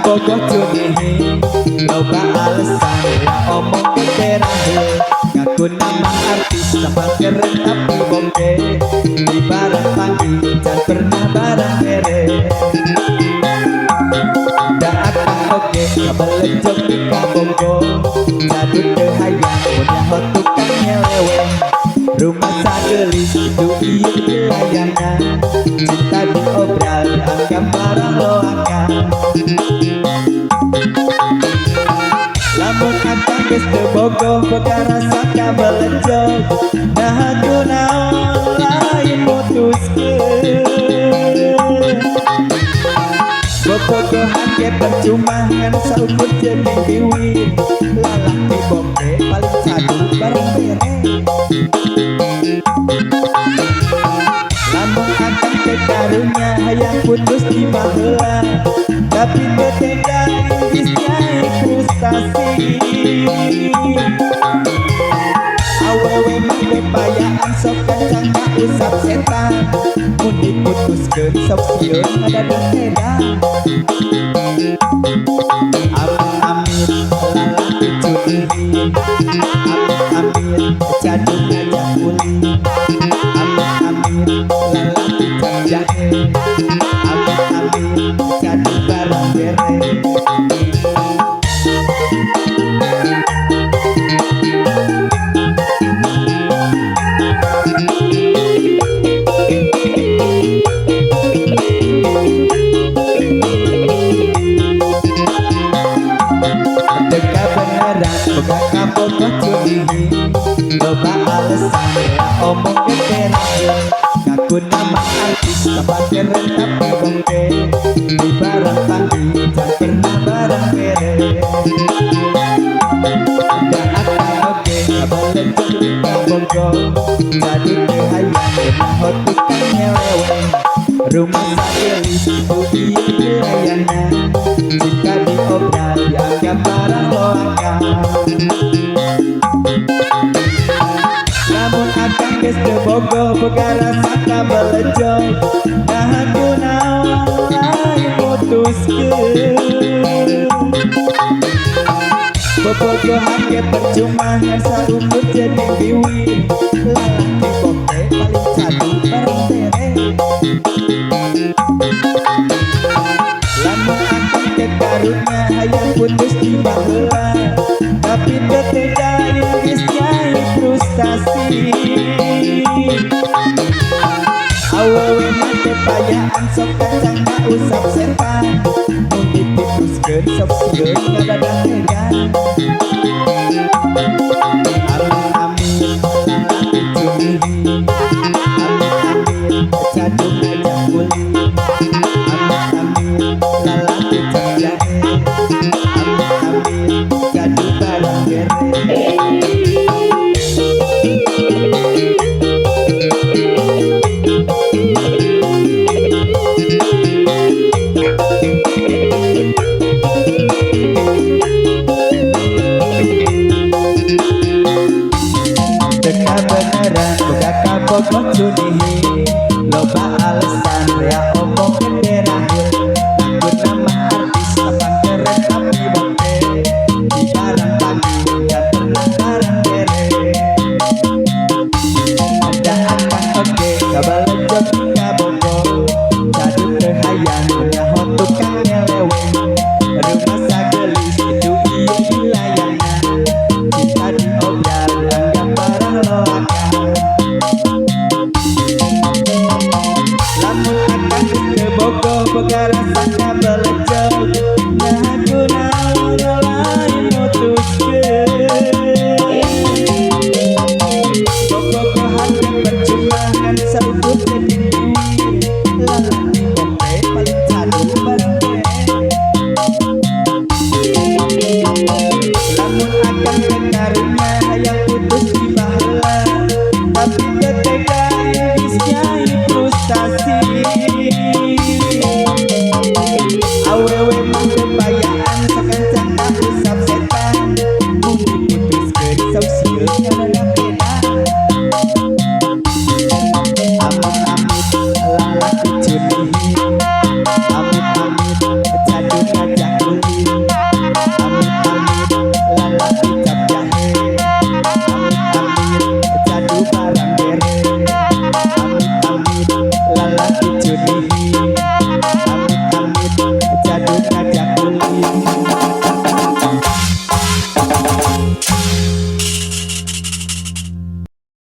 bogoh cunihi loba alasan ya omong terakhir ngaku nama artis sama keren tapi bongke di barang panggi dan pernah barang mere dah akan oke kabelejok di kabonggo jadut kehayang punya hot tukang nyeleweng rumah sagelis itu iya pelayanan cinta diobral anggap barang lo akan lamun antang geus teu bogoh perkara saka belejog nah aku naon lain mutuskeun bobogohan ge percuma ngan saukur jeung biwin lalaki bombe paling sadu bareng bere lamun antang teu karunya hayang putus di baheula tapi teu tega geus nyai frustasi awewe mah bepayaan sok kencang ka usap setan mun diputuskeun sok sieun ngadadak edan amit-amit lalaki cunihi amit-amit jaduk ngajak uli amit-amit lalaki cap jahe amit-amit jaduk barang bere boga kabogoh cunihi loba alasan ya omong terakhir ngaku nama artis sama keren tapi bongke di barang panggi dan pernah barang bere dah akan oke kabelejok di kabonggo jadi kehayang punya hot tukang nyeleweng rumah sagelis itu iya pelayanan cinta diobral dianggap barang lo akan lamun akang geus teu bogoh perkara saka belejog nah aku naon lain mutuskeun bobogohan ge percuma ngan saukur jeung biwin lalaki bombe paling sadu bareng bere lamun akang teu karunya hayang putus di baheula tapi teu tega geus nyai frustasi awewe mah bepayaan sok kacang ka usap setan mun diputuskeun sok sieun ngadadak edan amit-amit lalaki cunihi amit-amit jaduk ngajak uli amit-amit lalaki cap jahe amit-amit jaduk barang bere teka beneran boga kabogoh cunihi loba alasan ya omong terakhir ngaku nama artis sama keren tapi bongke di barang pagi dan pernah barang bere ada akan oke kabelejok di kabonggo jaduk kehayang punya hot tukang nyeleweng rumah sagelis itu iya pelayanan cinta diobral anggap barang lo akan lamun akang geus teu bogoh perkara saka belejog nah aku naon lain mutuskeun bogogohan ge percuma ngan saukur jeung biwin lalaki bombe paling sadu bareng bere lamun akang teu karunya hayang putus di